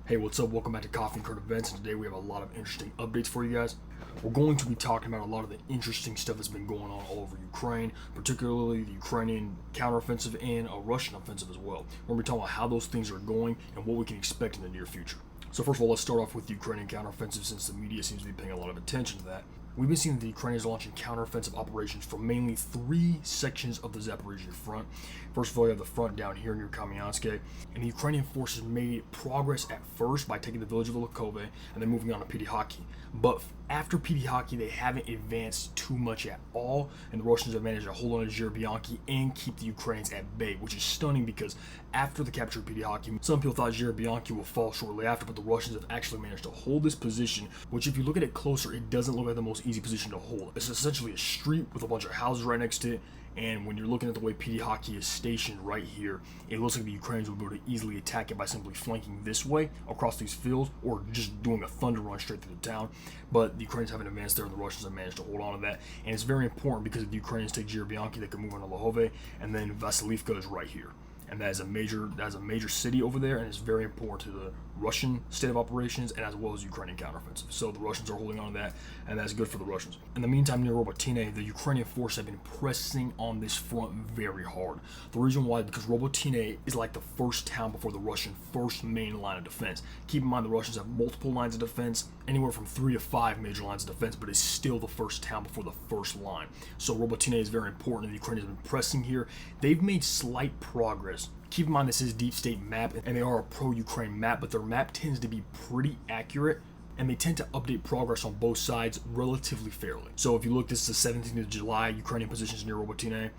Hey, what's up? Welcome back to Coffee and Current Events, and today we have a lot of interesting updates for you guys. We're going to be talking about a lot of the interesting stuff that's been going on all over Ukraine, particularly the Ukrainian counteroffensive and a Russian offensive as well. We're going to be talking about how those things are going and what we can expect in the near future. So first of all, let's start off with the Ukrainian counteroffensive, since the media seems to be paying a lot of attention to that. We've been seeing the Ukrainians launching counteroffensive operations from mainly three sections of the Zaporizhzhia front. First of all, you have the front down here near Kupiansk, and the Ukrainian forces made progress at first by taking the village of Lakove and then moving on to Pidihaki. But after Pidihaki, they haven't advanced too much at all, and the Russians have managed to hold on to Zhirobyanki and keep the Ukrainians at bay, which is stunning because after the capture of Pidihaki, some people thought Zhirobyanki will fall shortly after, but the Russians have actually managed to hold this position, which if you look at it closer, it doesn't look like the most easy position to hold. It's essentially a street with a bunch of houses right next to it, and when you're looking at the way Pidihaki is stationed right here, it looks like the Ukrainians will be able to easily attack it by simply flanking this way across these fields or just doing a thunder run straight through the town. But the Ukrainians haven't advanced there, and the Russians have managed to hold on to that. And it's very important because if the Ukrainians take Zhirobyanki, they can move on to Lahove, and then Vasilivka is right here. And that is a major city over there, and it's very important to the Russian state of operations and as well as Ukrainian counteroffensive. So the Russians are holding on to that, and that's good for the Russians. In the meantime, near Robotine, the Ukrainian forces have been pressing on this front very hard. The reason why is because Robotine is like the first town before the Russian first main line of defense. Keep in mind the Russians have multiple lines of defense, anywhere from 3 to 5 major lines of defense, but it's still the first town before the first line. So Robotine is very important, and the Ukrainians have been pressing here. They've made slight progress. Keep in mind this is Deep State map, and they are a pro-Ukraine map, but their map tends to be pretty accurate, and they tend to update progress on both sides relatively fairly. So if you look, this is the 17th of July, Ukrainian positions near Robotine.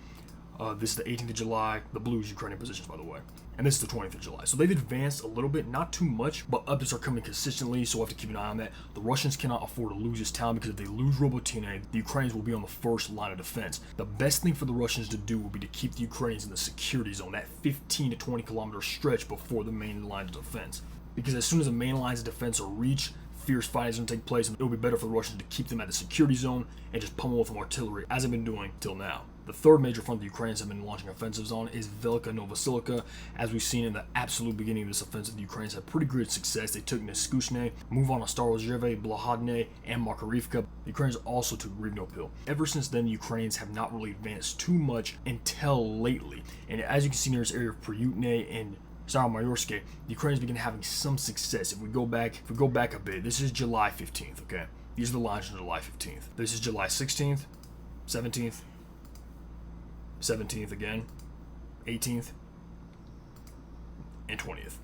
This is the 18th of July, the blue is Ukrainian positions, by the way. And this is the 20th of July. So they've advanced a little bit, not too much, but updates are coming consistently, so we'll have to keep an eye on that. The Russians cannot afford to lose this town because if they lose Robotine, the Ukrainians will be on the first line of defense. The best thing for the Russians to do will be to keep the Ukrainians in the security zone, that 15 to 20 kilometer stretch before the main lines of defense. Because as soon as the main lines of defense are reached, fierce fighting is going to take place, and it will be better for the Russians to keep them at the security zone and just pummel with them artillery, as they've been doing till now. The third major front the Ukrainians have been launching offensives on is Velika Novosilica. As we've seen in the absolute beginning of this offensive, the Ukrainians had pretty good success. They took Neskushne, move on to Starozheve, Blahadne, and Makarivka. The Ukrainians also took Rivnopil. Ever since then, the Ukrainians have not really advanced too much until lately. And as you can see near this area of Pryutne and Staromayorsk, the Ukrainians begin having some success. If we go back a bit, this is July 15th, okay? These are the lines on July 15th. This is July 16th, 17th, 17th again, 18th, and 20th.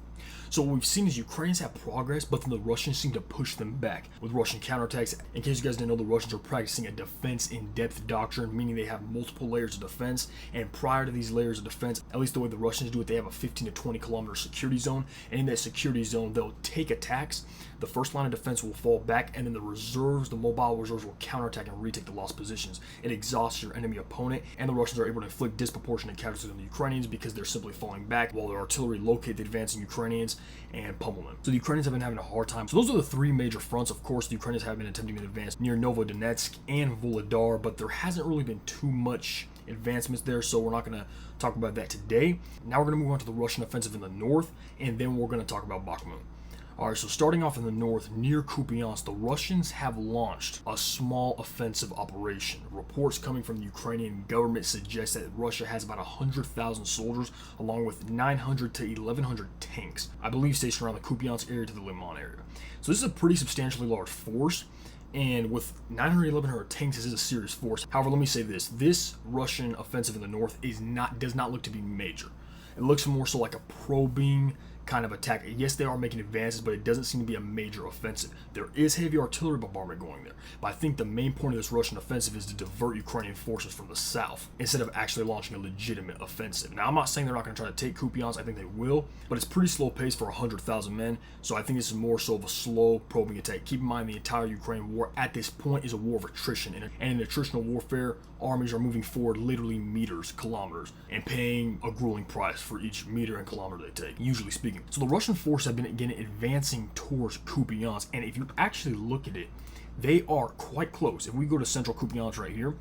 So what we've seen is Ukrainians have progress, but then the Russians seem to push them back with Russian counterattacks. In case you guys didn't know, the Russians are practicing a defense in-depth doctrine, meaning they have multiple layers of defense, and prior to these layers of defense, at least the way the Russians do it, they have a 15 to 20 kilometer security zone, and in that security zone, they'll take attacks. The first line of defense will fall back, and then the mobile reserves will counterattack and retake the lost positions. It exhausts your enemy opponent, and the Russians are able to inflict disproportionate casualties on the Ukrainians because they're simply falling back while their artillery locate the advancing Ukrainians and pummel them. So the Ukrainians have been having a hard time. So those are the three major fronts. Of course, the Ukrainians have been attempting to advance near Novodonetsk and Volodar, but there hasn't really been too much advancements there, so we're not going to talk about that today. Now we're going to move on to the Russian offensive in the north, and then we're going to talk about Bakhmut. Alright, so starting off in the north, near Kupiansk, the Russians have launched a small offensive operation. Reports coming from the Ukrainian government suggest that Russia has about 100,000 soldiers, along with 900 to 1,100 tanks, I believe stationed around the Kupiansk area to the Liman area. So this is a pretty substantially large force, and with 900, 1,100 tanks, this is a serious force. However, let me say this Russian offensive in the north does not look to be major. It looks more so like a probing kind of attack. Yes, they are making advances, but it doesn't seem to be a major offensive. There is heavy artillery bombardment going there, but I think the main point of this Russian offensive is to divert Ukrainian forces from the south instead of actually launching a legitimate offensive. Now, I'm not saying they're not going to try to take Kupiansk. I think they will, but it's pretty slow pace for 100,000 men, so I think this is more so of a slow probing attack. Keep in mind the entire Ukraine war at this point is a war of attrition, and in attritional warfare, armies are moving forward literally meters, kilometers, and paying a grueling price for each meter and kilometer they take, usually speaking. So the Russian forces have been again advancing towards Kupiansk, and if you actually look at it, they are quite close. If we go to central Kupiansk right here,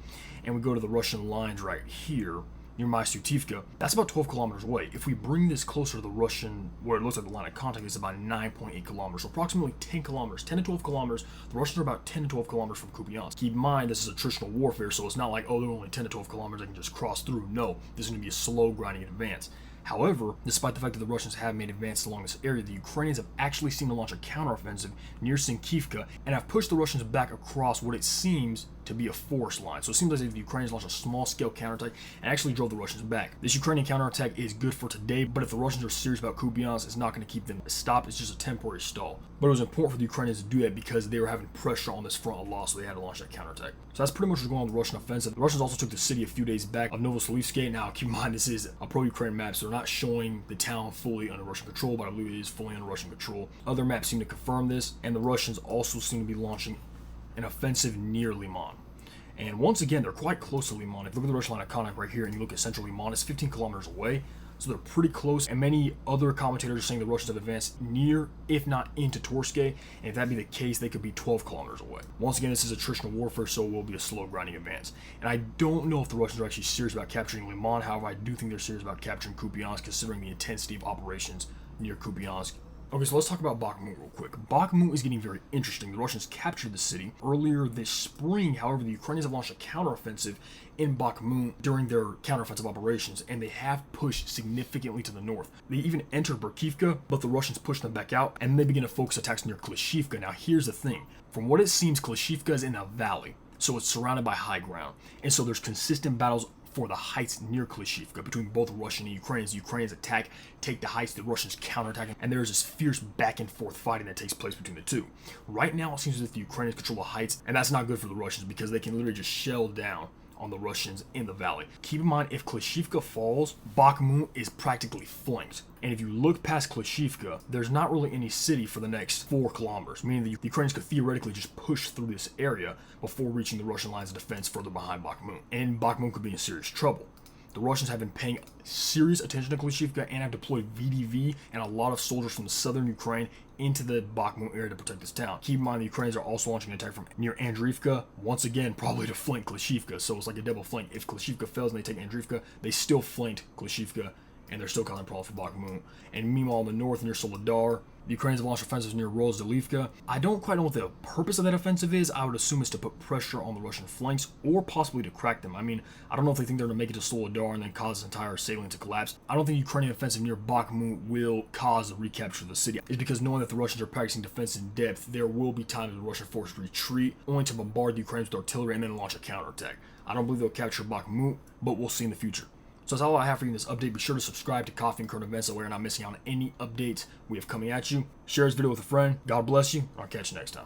and we go to the Russian lines right here, near Mysutivka. That's about 12 kilometers away. If we bring this closer to the Russian, where it looks like the line of contact is about 9.8 kilometers, so approximately 10 kilometers, 10 to 12 kilometers. The Russians are about 10 to 12 kilometers from Kupiansk. Keep in mind, this is attritional warfare, so it's not like, oh, they're only 10 to 12 kilometers, they can just cross through. No, this is going to be a slow grinding advance. However, despite the fact that the Russians have made advances along this area, the Ukrainians have actually seemed to launch a counteroffensive near Sinkivka and have pushed the Russians back across what it seems to be a forest line. So it seems like the Ukrainians launched a small-scale counterattack and actually drove the Russians back. This Ukrainian counterattack is good for today, but if the Russians are serious about Kupiansk, it's not going to keep them stopped. It's just a temporary stall. But it was important for the Ukrainians to do that because they were having pressure on this front a lot, so they had to launch that counterattack. So that's pretty much what's going on with the Russian offensive. The Russians also took the city a few days back of Novoselivsk. Now, keep in mind, this is a pro-Ukraine map, so they're not showing the town fully under Russian control, but I believe it is fully under Russian control. Other maps seem to confirm this, and the Russians also seem to be launching an offensive near Liman. And once again, they're quite close to Liman. If you look at the Russian line of contact right here and you look at central Liman, it's 15 kilometers away. So they're pretty close. And many other commentators are saying the Russians have advanced near, if not into Torske. And if that be the case, they could be 12 kilometers away. Once again, this is attritional warfare, so it will be a slow grinding advance. And I don't know if the Russians are actually serious about capturing Liman. However, I do think they're serious about capturing Kupiansk, considering the intensity of operations near Kupiansk. Okay, so let's talk about Bakhmut real quick. Bakhmut is getting very interesting. The Russians captured the city earlier this spring. However, the Ukrainians have launched a counteroffensive in Bakhmut during their counteroffensive operations, and they have pushed significantly to the north. They even entered Berkivka, but the Russians pushed them back out, and they begin to focus attacks near Klishivka. Now, here's the thing. From what it seems, Klishivka is in a valley, so it's surrounded by high ground. And so there's consistent battles for the heights near Klishivka between both Russian and Ukrainians. The Ukrainians attack, take the heights, the Russians counterattack, and there's this fierce back and forth fighting that takes place between the two. Right now, it seems as if the Ukrainians control the heights, and that's not good for the Russians because they can literally just shell down on the Russians in the valley. Keep in mind, if Klishivka falls, Bakhmut is practically flanked. And if you look past Klishivka, there's not really any city for the next 4 kilometers, meaning the Ukrainians could theoretically just push through this area before reaching the Russian lines of defense further behind Bakhmut. And Bakhmut could be in serious trouble. The Russians have been paying serious attention to Klishivka and have deployed VDV and a lot of soldiers from the southern Ukraine into the Bakhmut area to protect this town. Keep in mind, the Ukrainians are also launching an attack from near Andriivka, once again, probably to flank Klishivka. So it's like a double flank. If Klishivka fails and they take Andriivka, they still flanked Klishivka, and they're still causing problems for Bakhmut. And meanwhile, in the north near Soledar, the Ukrainians have launched offensives near Rozdilivka. I don't quite know what the purpose of that offensive is. I would assume it's to put pressure on the Russian flanks or possibly to crack them. I mean, I don't know if they think they're going to make it to Soledar and then cause this entire salient to collapse. I don't think the Ukrainian offensive near Bakhmut will cause the recapture of the city. It's because knowing that the Russians are practicing defense in depth, there will be times the Russian forces retreat, only to bombard the Ukrainians with artillery and then launch a counterattack. I don't believe they'll capture Bakhmut, but we'll see in the future. So that's all I have for you in this update. Be sure to subscribe to Coffee and Current Events so we're not missing out on any updates we have coming at you. Share this video with a friend. God bless you. I'll catch you next time.